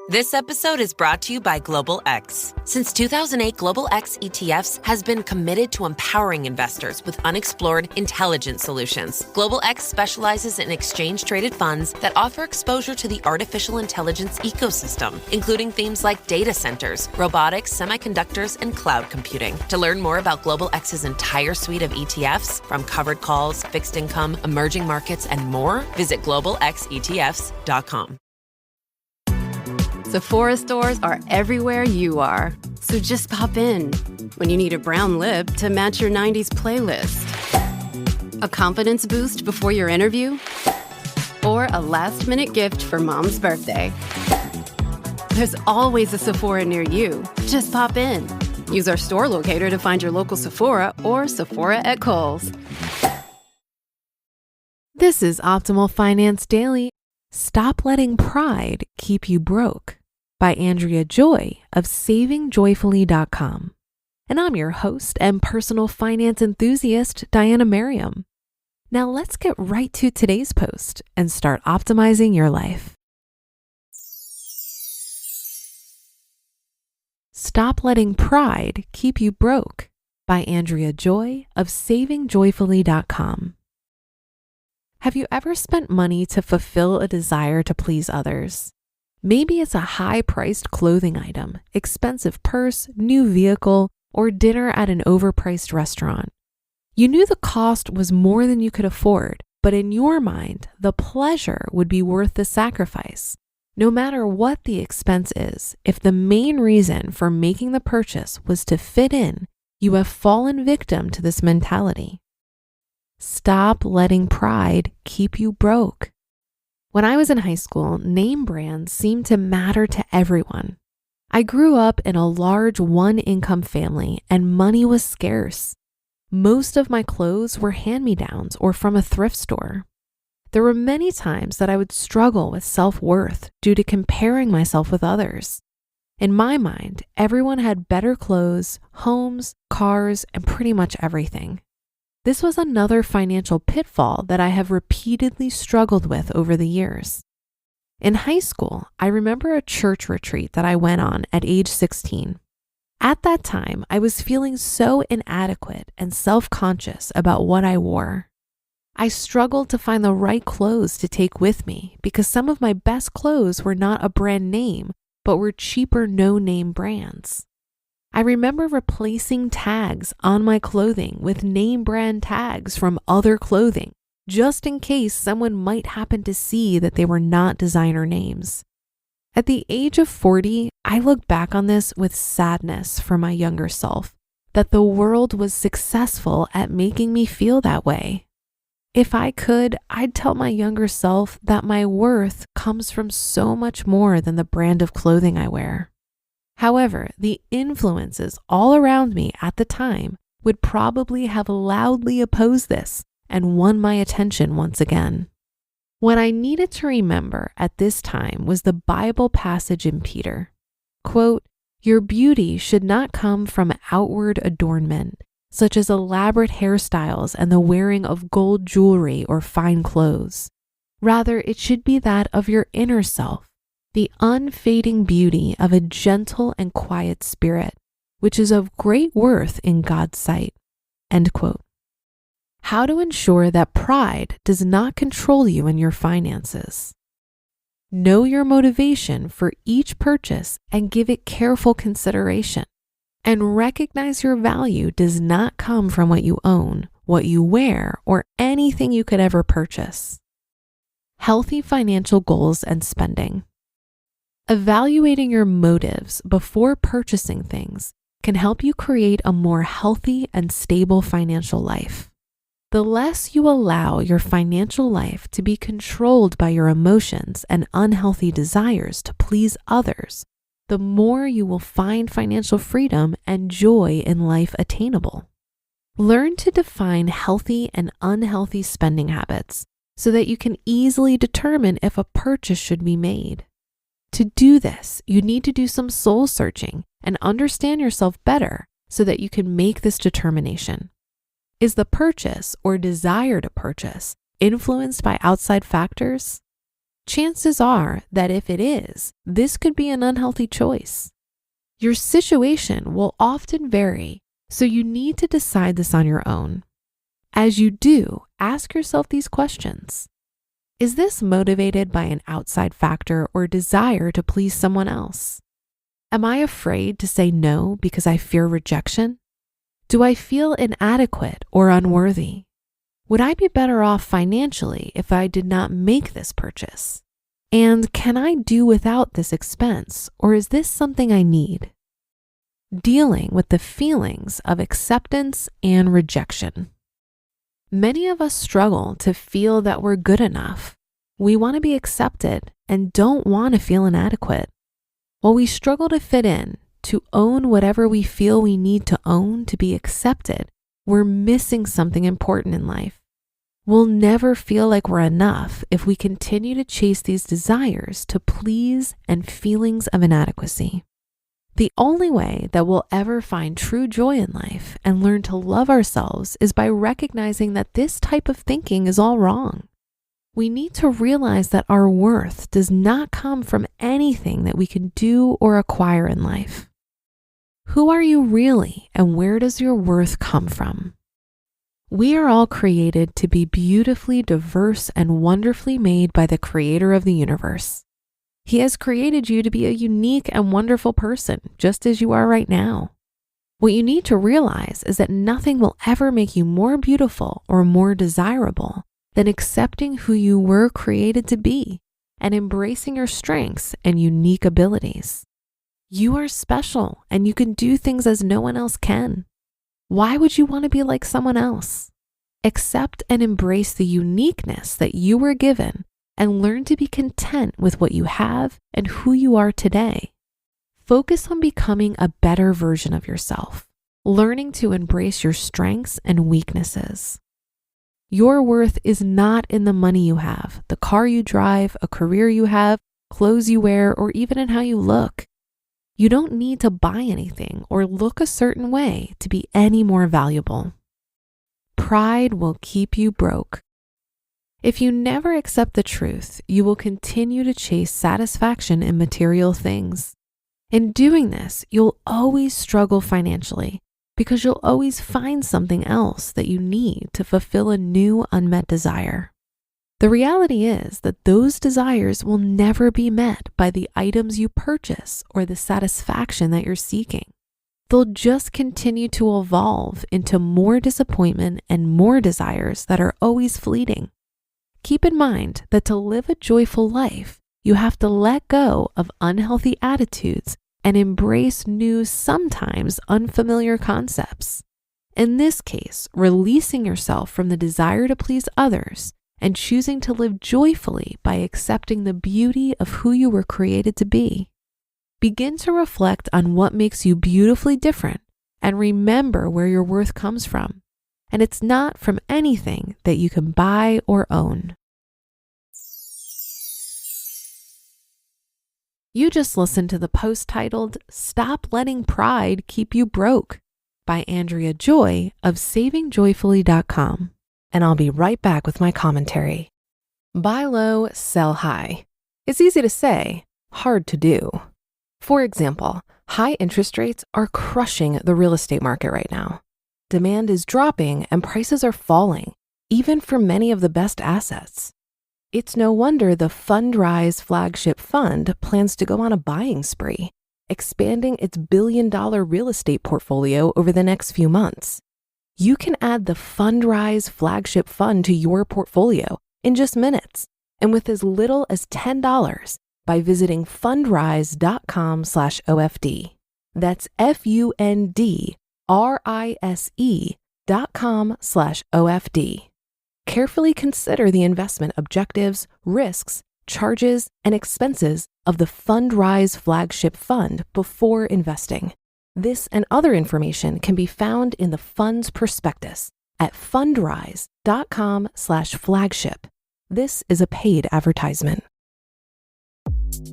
This episode is brought to you by Global X. Since 2008, Global X ETFs has been committed to empowering investors with unexplored, intelligent solutions. Global X specializes in exchange-traded funds that offer exposure to the artificial intelligence ecosystem, including themes like data centers, robotics, semiconductors, and cloud computing. To learn more about Global X's entire suite of ETFs, from covered calls, fixed income, emerging markets, and more, visit globalxetfs.com. Sephora stores are everywhere you are. So just pop in when you need a brown lip to match your 90s playlist, a confidence boost before your interview, or a last-minute gift for mom's birthday. There's always a Sephora near you. Just pop in. Use our store locator to find your local Sephora or Sephora at Kohl's. This is Optimal Finance Daily. Stop Letting Pride Keep You Broke by Andrea Joy of savingjoyfully.com. And I'm your host and personal finance enthusiast, Diana Merriam. Now let's get right to today's post and start optimizing your life. Stop Letting Pride Keep You Broke by Andrea Joy of savingjoyfully.com. Have you ever spent money to fulfill a desire to please others? Maybe it's a high-priced clothing item, expensive purse, new vehicle, or dinner at an overpriced restaurant. You knew the cost was more than you could afford, but in your mind, the pleasure would be worth the sacrifice. No matter what the expense is, if the main reason for making the purchase was to fit in, you have fallen victim to this mentality. Stop letting pride keep you broke. When I was in high school, name brands seemed to matter to everyone. I grew up in a large one-income family and money was scarce. Most of my clothes were hand-me-downs or from a thrift store. There were many times that I would struggle with self-worth due to comparing myself with others. In my mind, everyone had better clothes, homes, cars, and pretty much everything. This was another financial pitfall that I have repeatedly struggled with over the years. In high school, I remember a church retreat that I went on at age 16. At that time, I was feeling so inadequate and self-conscious about what I wore. I struggled to find the right clothes to take with me because some of my best clothes were not a brand name, but were cheaper no-name brands. I remember replacing tags on my clothing with name brand tags from other clothing, just in case someone might happen to see that they were not designer names. At the age of 40, I look back on this with sadness for my younger self, that the world was successful at making me feel that way. If I could, I'd tell my younger self that my worth comes from so much more than the brand of clothing I wear. However, the influences all around me at the time would probably have loudly opposed this and won my attention once again. What I needed to remember at this time was the Bible passage in Peter. Quote, "Your beauty should not come from outward adornment, such as elaborate hairstyles and the wearing of gold jewelry or fine clothes. Rather, it should be that of your inner self, the unfading beauty of a gentle and quiet spirit, which is of great worth in God's sight." End quote. How to ensure that pride does not control you in your finances. Know your motivation for each purchase and give it careful consideration. And recognize your value does not come from what you own, what you wear, or anything you could ever purchase. Healthy financial goals and spending. Evaluating your motives before purchasing things can help you create a more healthy and stable financial life. The less you allow your financial life to be controlled by your emotions and unhealthy desires to please others, the more you will find financial freedom and joy in life attainable. Learn to define healthy and unhealthy spending habits so that you can easily determine if a purchase should be made. To do this, you need to do some soul searching and understand yourself better so that you can make this determination. Is the purchase or desire to purchase influenced by outside factors? chances are that if it is, this could be an unhealthy choice. Your situation will often vary, so you need to decide this on your own. As you do, ask yourself these questions. Is this motivated by an outside factor or desire to please someone else? Am I afraid to say no because I fear rejection? Do I feel inadequate or unworthy? Would I be better off financially if I did not make this purchase? And can I do without this expense, or is this something I need? Dealing with the feelings of acceptance and rejection. Many of us struggle to feel that we're good enough. We want to be accepted and don't want to feel inadequate. While we struggle to fit in, to own whatever we feel we need to own to be accepted, we're missing something important in life. We'll never feel like we're enough if we continue to chase these desires to please and feelings of inadequacy. The only way that we'll ever find true joy in life and learn to love ourselves is by recognizing that this type of thinking is all wrong. We need to realize that our worth does not come from anything that we can do or acquire in life. Who are you really, and where does your worth come from? We are all created to be beautifully diverse and wonderfully made by the Creator of the universe. He has created you to be a unique and wonderful person, just as you are right now. What you need to realize is that nothing will ever make you more beautiful or more desirable than accepting who you were created to be and embracing your strengths and unique abilities. You are special and you can do things as no one else can. Why would you want to be like someone else? Accept and embrace the uniqueness that you were given and learn to be content with what you have and who you are today. Focus on becoming a better version of yourself, learning to embrace your strengths and weaknesses. Your worth is not in the money you have, the car you drive, a career you have, clothes you wear, or even in how you look. You don't need to buy anything or look a certain way to be any more valuable. Pride will keep you broke. If you never accept the truth, you will continue to chase satisfaction in material things. In doing this, you'll always struggle financially because you'll always find something else that you need to fulfill a new unmet desire. The reality is that those desires will never be met by the items you purchase or the satisfaction that you're seeking. They'll just continue to evolve into more disappointment and more desires that are always fleeting. Keep in mind that to live a joyful life, you have to let go of unhealthy attitudes and embrace new, sometimes unfamiliar concepts. In this case, releasing yourself from the desire to please others and choosing to live joyfully by accepting the beauty of who you were created to be. Begin to reflect on what makes you beautifully different and remember where your worth comes from. And it's not from anything that you can buy or own. You just listened to the post titled, "Stop Letting Pride Keep You Broke" by Andrea Joy of savingjoyfully.com. And I'll be right back with my commentary. Buy low, sell high. It's easy to say, hard to do. For example, high interest rates are crushing the real estate market right now. Demand is dropping and prices are falling, even for many of the best assets. It's no wonder the F.I.R.E flagship fund plans to go on a buying spree, expanding its billion-dollar real estate portfolio over the next few months. You can add the F.I.R.E flagship fund to your portfolio in just minutes and with as little as $10 by visiting fundrise.com/OFD. That's FUNDRISE.com/OFD. Carefully consider the investment objectives, risks, charges, and expenses of the F.I.R.E flagship fund before investing. This and other information can be found in the fund's prospectus at fundrise.com/flagship. This is a paid advertisement.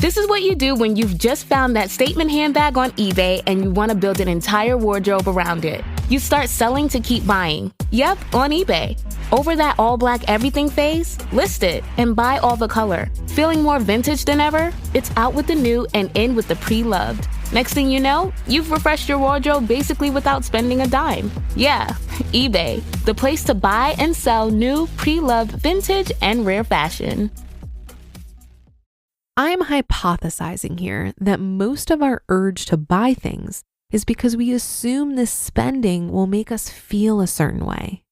This is what you do when you've just found that statement handbag on eBay and you want to build an entire wardrobe around it. You start selling to keep buying. Yep, on eBay. Over that all black everything phase? List it and buy all the color. Feeling more vintage than ever? It's out with the new and in with the pre-loved. Next thing you know, you've refreshed your wardrobe basically without spending a dime. Yeah, eBay, the place to buy and sell new, pre-loved, vintage, and rare fashion. I'm hypothesizing here that most of our urge to buy things is because we assume this spending will make us feel a certain way.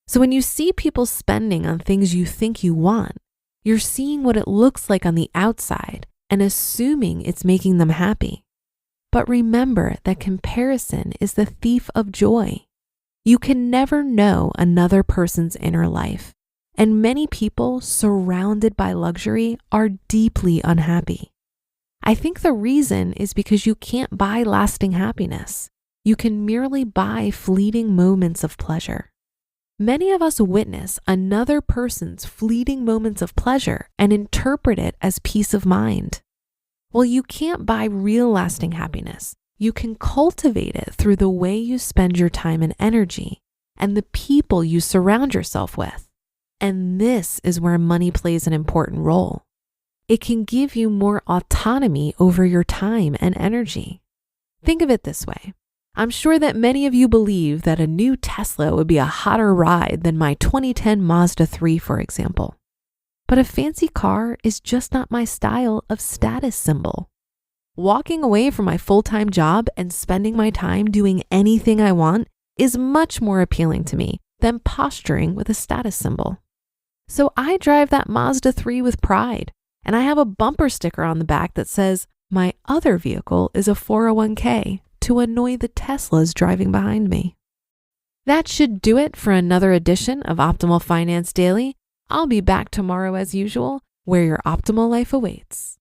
So when you see people spending on things you think you want, you're seeing what it looks like on the outside and assuming it's making them happy. But remember that comparison is the thief of joy. You can never know another person's inner life, and many people surrounded by luxury are deeply unhappy. I think the reason is because you can't buy lasting happiness. You can merely buy fleeting moments of pleasure. Many of us witness another person's fleeting moments of pleasure and interpret it as peace of mind. Well, you can't buy real lasting happiness. You can cultivate it through the way you spend your time and energy and the people you surround yourself with. And this is where money plays an important role. It can give you more autonomy over your time and energy. Think of it this way. I'm sure that many of you believe that a new Tesla would be a hotter ride than my 2010 Mazda 3, for example. But a fancy car is just not my style of status symbol. Walking away from my full-time job and spending my time doing anything I want is much more appealing to me than posturing with a status symbol. So I drive that Mazda 3 with pride, and I have a bumper sticker on the back that says, "My other vehicle is a 401k." to annoy the Teslas driving behind me. That should do it for another edition of Optimal Finance Daily. I'll be back tomorrow as usual, where your optimal life awaits.